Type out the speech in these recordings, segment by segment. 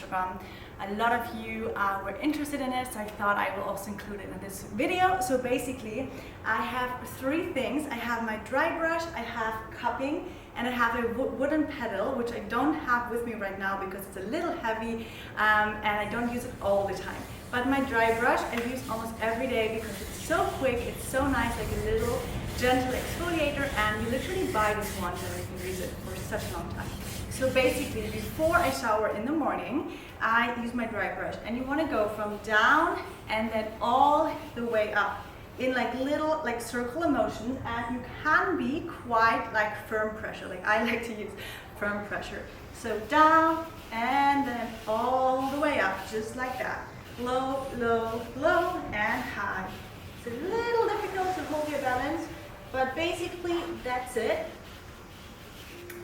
from. A lot of you were interested in it, so I thought I will also include it in this video. So basically, I have three things. I have my dry brush, I have cupping, and I have a wooden pedal, which I don't have with me right now because it's a little heavy and I don't use it all the time. But my dry brush I use almost every day because it's so quick, it's so nice, like a little gentle exfoliator, and you literally buy this one and I can use it for such a long time. So basically, before I shower in the morning, I use my dry brush, and you want to go from down and then all the way up in like little like circular motions, and you can be quite like firm pressure. Like I like to use firm pressure. So down and then all the way up, just like that. Low, low, low, and high. It's a little difficult to hold your balance, but basically that's it.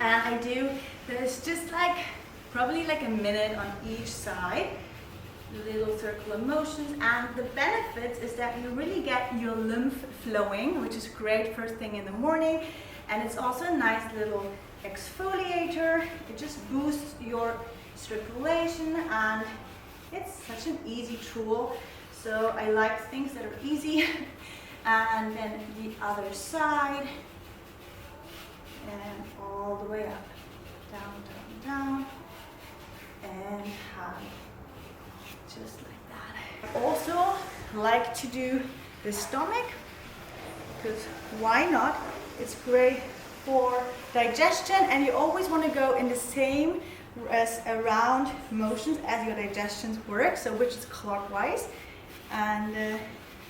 And I do, there's just like, probably like a minute on each side, little circular motions, and the benefits is that you really get your lymph flowing, which is great first thing in the morning, and it's also a nice little exfoliator. It just boosts your circulation, and it's such an easy tool. So I like things that are easy. And then the other side, and all the way up, down, down, down, and high, just like that. I also like to do the stomach, because why not? It's great for digestion, and you always want to go in the same as around motions as your digestions work, so which is clockwise. And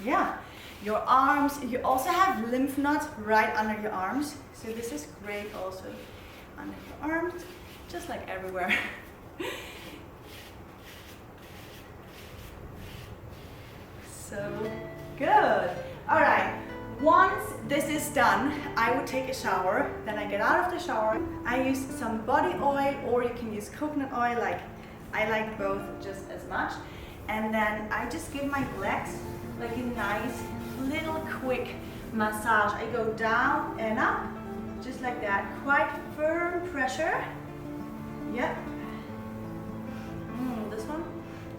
yeah, your arms, you also have lymph nodes right under your arms, so this is great also under your arms, just like everywhere. So good. All right, once this is done, I would take a shower. Then I get out of the shower. I use some body oil, or you can use coconut oil. Like I like both just as much. And then I just give my legs like a nice little quick massage. I go down and up, just like that. Quite firm pressure. Yep. This one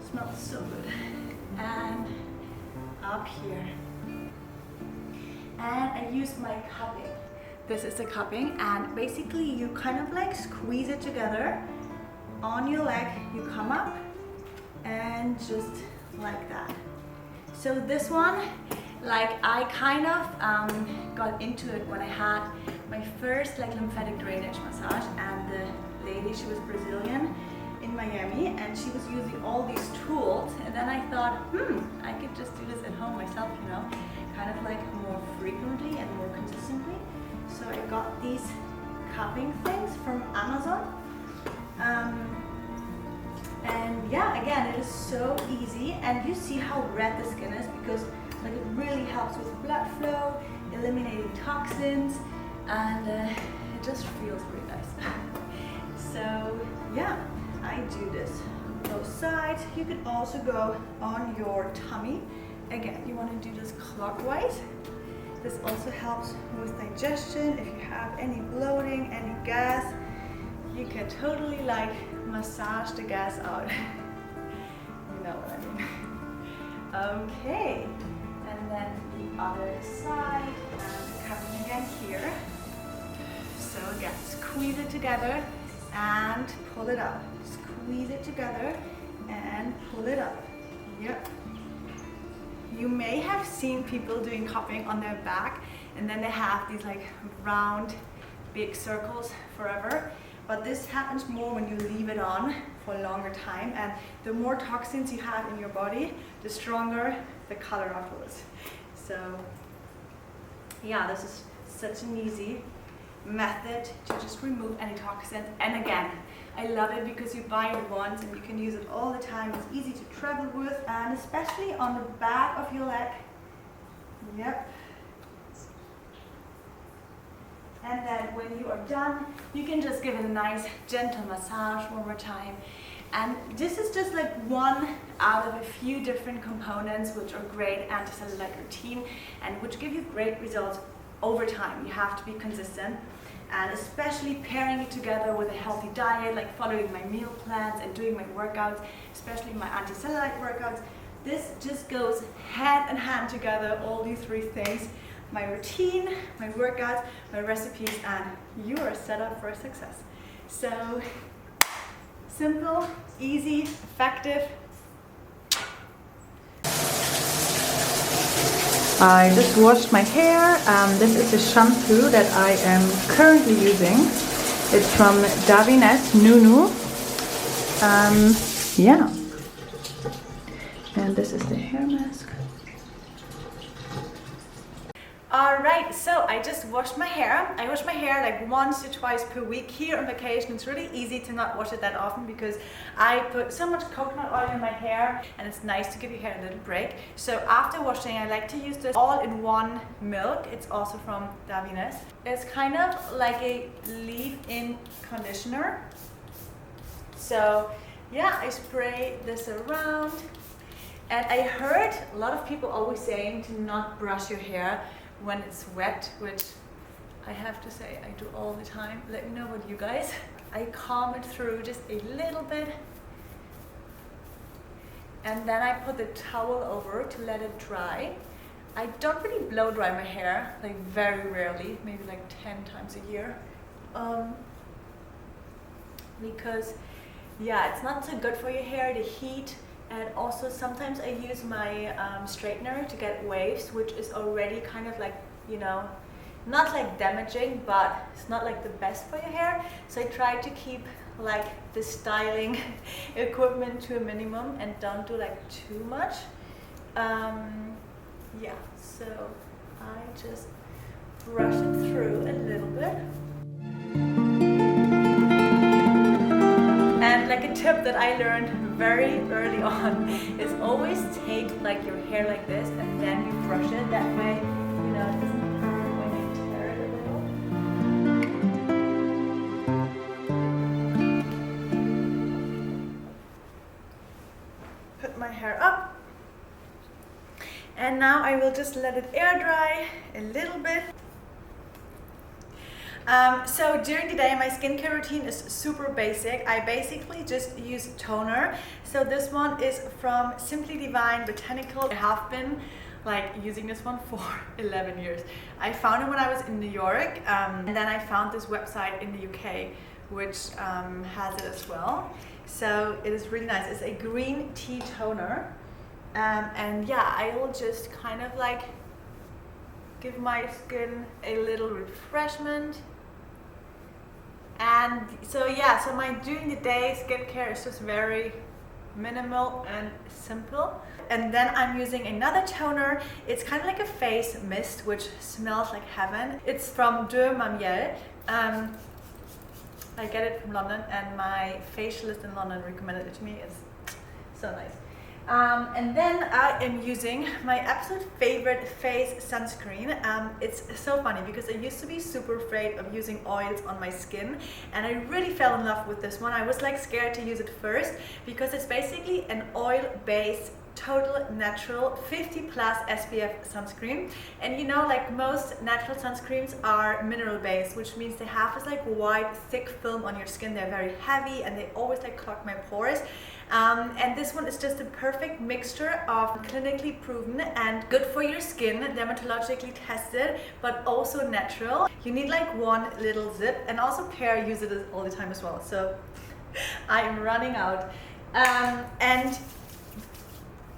smells so good. And up here. And I use my cupping. This is the cupping, and basically you kind of like squeeze it together on your leg. You come up and just like that. So this one, like I kind of got into it when I had my first like lymphatic drainage massage, and the lady, she was Brazilian in Miami, and she was using all these tools, and then I thought, I could just do this at home myself, you know, kind of like more frequently and more consistently. So I got these cupping things from Amazon. And yeah, again, it is so easy, and you see how red the skin is because like it really helps with blood flow, eliminating toxins, and it just feels really nice. So yeah, I do this on both sides. You could also go on your tummy. Again, you want to do this clockwise. This also helps with digestion. If you have any bloating, any gas, you can totally like massage the gas out. You know what I mean. Okay, and then the other side, and cupping again here. So again, squeeze it together and pull it up. Squeeze it together and pull it up. Yep. You may have seen people doing cupping on their back, and then they have these like round, big circles forever. But this happens more when you leave it on for a longer time, and the more toxins you have in your body, the stronger the color afterwards. So yeah, this is such an easy method to just remove any toxins. And again, I love it because you buy it once and you can use it all the time. It's easy to travel with, and especially on the back of your leg. Yep. And then when you are done, you can just give it a nice gentle massage one more time. And this is just like one out of a few different components which are great anti-cellulite routine and which give you great results over time. You have to be consistent. and especially pairing it together with a healthy diet, like following my meal plans and doing my workouts, especially my anti-cellulite workouts. This just goes hand in hand together, all these three things: my routine, my workouts, my recipes, and you are set up for success. So simple, easy, effective. I just washed my hair. This is the shampoo that I am currently using. It's from Davines Nunu. Yeah. And this is the hair mask. Alright, so I just washed my hair. I wash my hair like once to twice per week. Here on vacation it's really easy to not wash it that often because I put so much coconut oil in my hair and it's nice to give your hair a little break. So after washing I like to use this all-in-one milk. It's also from Davines. It's kind of like a leave-in conditioner. So yeah, I spray this around. And I heard a lot of people always saying to not brush your hair when it's wet, which I have to say I do all the time. Let me know what you guys. I comb it through just a little bit, and then I put the towel over to let it dry. I don't really blow dry my hair, like very rarely, maybe like 10 times a year, because yeah, it's not so good for your hair, the heat. And also sometimes I use my straightener to get waves, which is already kind of like, you know, not like damaging, but it's not like the best for your hair. So I try to keep like the styling equipment to a minimum and don't do like too much. Yeah, so I just brush it through a little bit. And like a tip that I learned very early on is always take like your hair like this and then you brush it. That way, you know, it doesn't hurt when you tear it a little. Put my hair up. And now I will just let it air dry a little bit. So during the day my skincare routine is super basic. I basically just use toner. So this one is from Simply Divine Botanical. I have been like using this one for 11 years. I found it when I was in New York, and then I found this website in the UK which has it as well. So it is really nice. It's a green tea toner, and yeah, I will just kind of like give my skin a little refreshment. And so yeah, so my during the day skincare is just very minimal and simple. And then I'm using another toner. It's kind of like a face mist which smells like heaven. It's from De Mamiel. I get it from London and my facialist in London recommended it to me. It's so nice. And then I am using my absolute favorite face sunscreen. It's so funny because I used to be super afraid of using oils on my skin, and I really fell in love with this one. I was like scared to use it first because it's basically an oil-based total natural 50+ SPF sunscreen. And you know, like most natural sunscreens are mineral based, which means they have this like white thick film on your skin. They're very heavy and they always like clog my pores. And this one is just a perfect mixture of clinically proven and good for your skin, dermatologically tested, but also natural. You need like one little zip, and also Pear uses it all the time as well. So I'm running out. And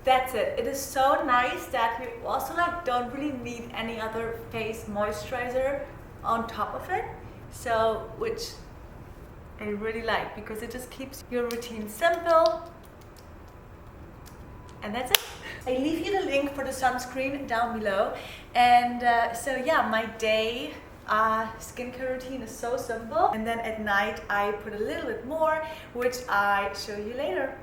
that's it. It is so nice that we also like don't really need any other face moisturizer on top of it. So, which I really like because it just keeps your routine simple. And that's it. I leave you the link for the sunscreen down below. And so yeah, my day skincare routine is so simple. And then at night I put a little bit more, which I show you later.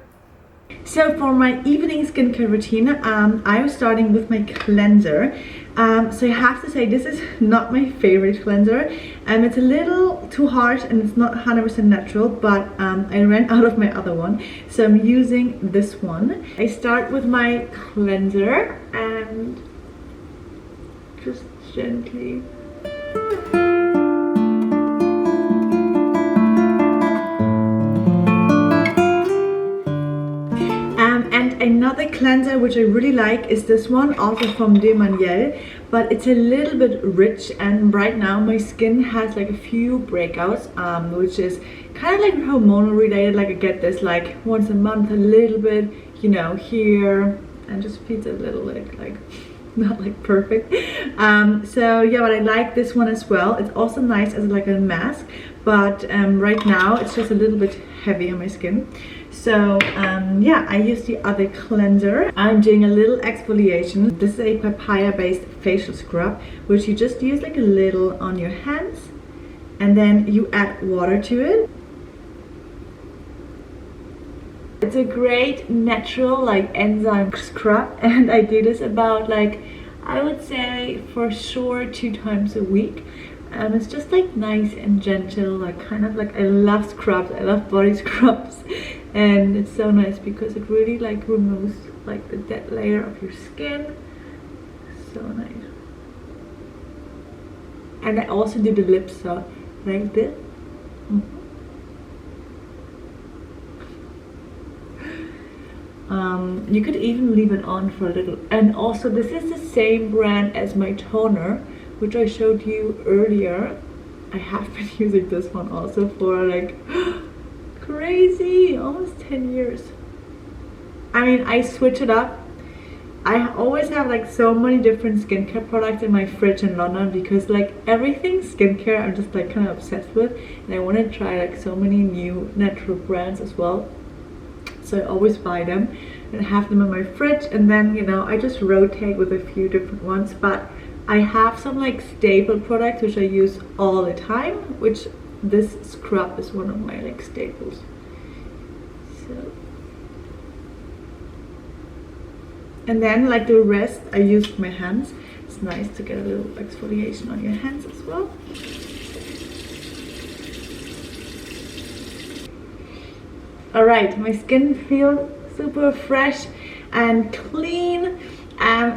So for my evening skincare routine, I was starting with my cleanser. So I have to say this is not my favorite cleanser. It's a little too harsh and it's not 100% natural, but I ran out of my other one. So I'm using this one. I start with my cleanser and just gently. another cleanser which I really like is this one, also from De Manuel, but it's a little bit rich, and right now my skin has like a few breakouts, which is kind of like hormonal related. Like I get this like once a month, a little bit, you know, here, and just feels a little bit like not like perfect. So yeah, but I like this one as well. It's also nice as like a mask, but right now it's just a little bit heavy on my skin. So yeah, I use the other cleanser. I'm doing a little exfoliation. This is a papaya based facial scrub, which you just use like a little on your hands, and then you add water to it. It's a great natural like enzyme scrub, and I do this about like, I would say for sure 2 times a week. It's just like nice and gentle, like kind of like, I love scrubs, I love body scrubs, and it's so nice because it really like removes like the dead layer of your skin. So nice. And I also do the lips, so like this. You could even leave it on for a little. And also this is the same brand as my toner, which I showed you earlier. I have been using this one also for like crazy almost 10 years. I mean, I switch it up. I always have like so many different skincare products in my fridge in London, because like everything skincare I'm just like kind of obsessed with, and I want to try like so many new natural brands as well. So I always buy them and have them in my fridge, and then, you know, I just rotate with a few different ones. But I have some like staple products which I use all the time, which this scrub is one of my like staples. So, and then like the rest I use my hands. It's nice to get a little exfoliation on your hands as well. Alright, my skin feels super fresh and clean.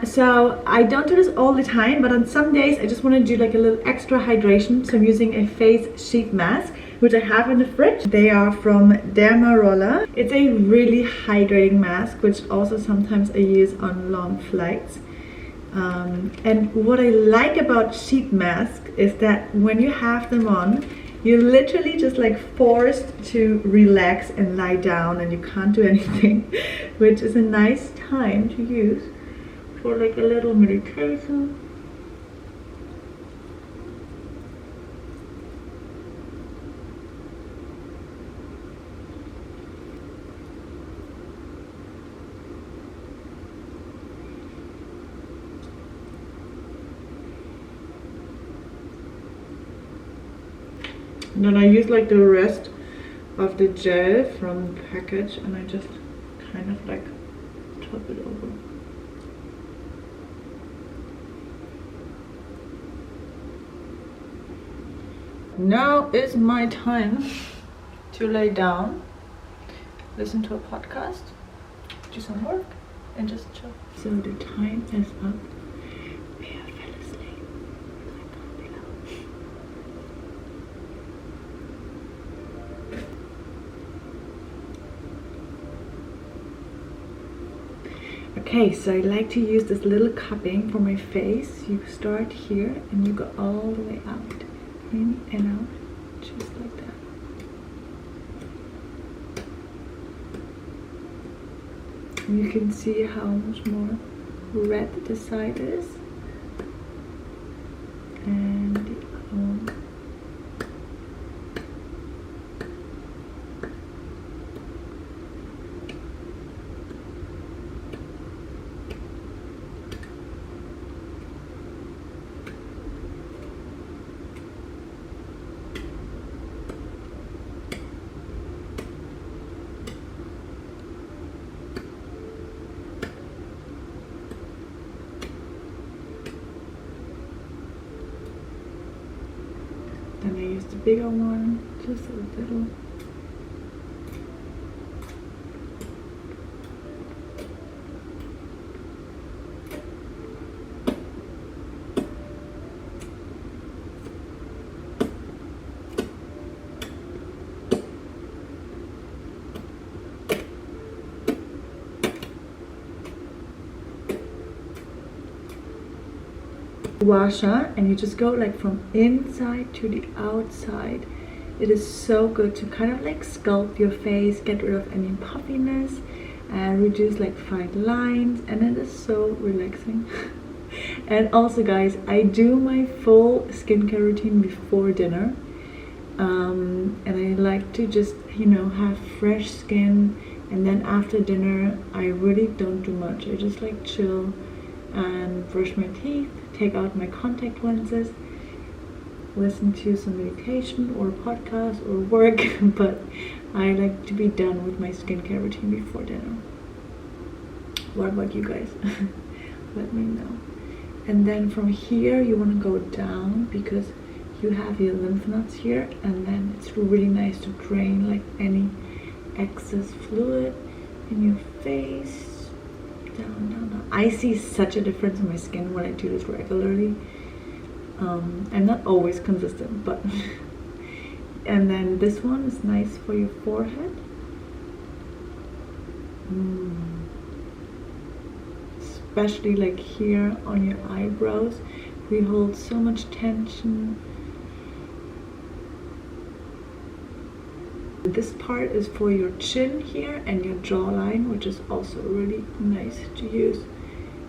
So I don't do this all the time, but on some days I just want to do like a little extra hydration. So I'm using a face sheet mask, which I have in the fridge. They are from Dermaroller. It's a really hydrating mask, which also sometimes I use on long flights. And what I like about sheet masks is that when you have them on, you're literally just like forced to relax and lie down, and you can't do anything, which is a nice time to use for like a little meditation. And then I use like the rest of the gel from the package, and I just kind of like top it over. Now is my time to lay down, listen to a podcast, do some work, and just chill. So the time is up. Bea fell asleep. Okay, so I like to use this little cupping for my face. You start here and you go all the way out, in and out, just like that. And you can see how much more red the side is, and the other one. Then I use the bigger one, just a little. washa, and you just go like from inside to the outside. It is so good to kind of like sculpt your face, get rid of any puffiness, and reduce like fine lines, and it is so relaxing. And also guys, I do my full skincare routine before dinner, and I like to just, you know, have fresh skin, and then after dinner I really don't do much. I just like chill and brush my teeth, take out my contact lenses, listen to some meditation or podcast or work, but I like to be done with my skincare routine before dinner. What about you guys? Let me know. And then from here you want to go down because you have your lymph nodes here, and then it's really nice to drain like any excess fluid in your face. Down, down, down. I see such a difference in my skin when I do this regularly. I'm not always consistent, but and then this one is nice for your forehead. Especially like here on your eyebrows, we hold so much tension. This part is for your chin here and your jawline, which is also really nice to use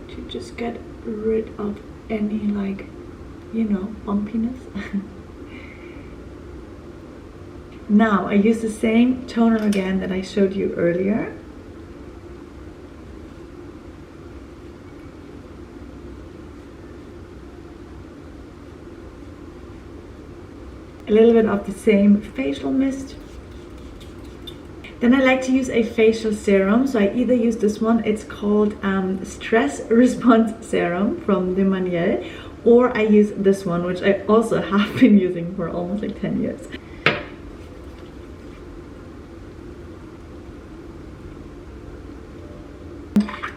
to just get rid of any, like, you know, bumpiness. Now I use the same toner again that I showed you earlier. A little bit of the same facial mist. Then I like to use a facial serum, so I either use this one, it's called Stress Response Serum from De Maniel, or I use this one, which I also have been using for almost like 10 years.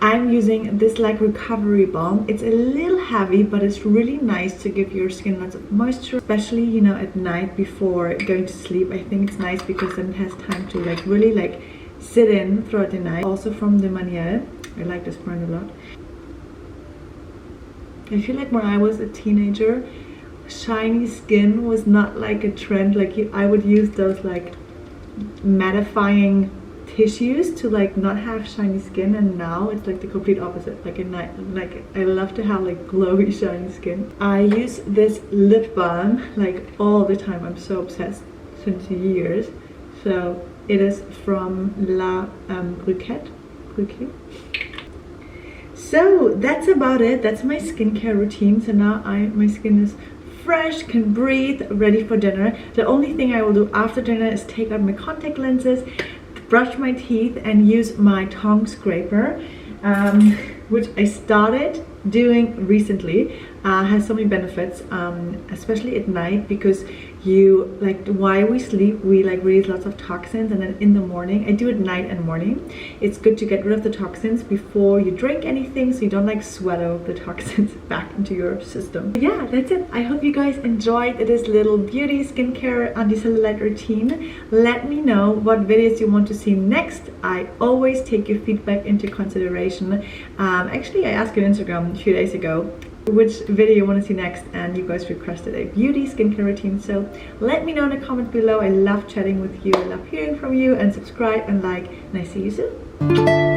I'm using this like recovery balm. It's a little heavy, but it's really nice to give your skin lots of moisture, especially, you know, at night before going to sleep. I think it's nice because then it has time to like really like sit in throughout the night. Also from De Maniel. I like this brand a lot. I feel like when I was a teenager, shiny skin was not like a trend. Like I would use those like mattifying tissues to like not have shiny skin, and now it's like the complete opposite. Like at night, like I love to have like glowy shiny skin. I use this lip balm like all the time. I'm so obsessed since years. So it is from La Briquette. So that's about it. That's my skincare routine. So now my skin is fresh, can breathe, ready for dinner. The only thing I will do after dinner is take out my contact lenses, brush my teeth, and use my tongue scraper, which I started doing recently. Has so many benefits, especially at night, because you like while we sleep we like release lots of toxins, and then in the morning, I do it night and morning, it's good to get rid of the toxins before you drink anything, so you don't like swallow the toxins back into your system. Yeah, that's it. I hope you guys enjoyed this little beauty skincare anti-cellulite routine. Let me know what videos you want to see next. I always take your feedback into consideration. Actually, I asked you on Instagram a few days ago which video you want to see next, and you guys requested a beauty skincare routine, so let me know in the comments below. I love chatting with you, I love hearing from you, and subscribe and like, and I see you soon.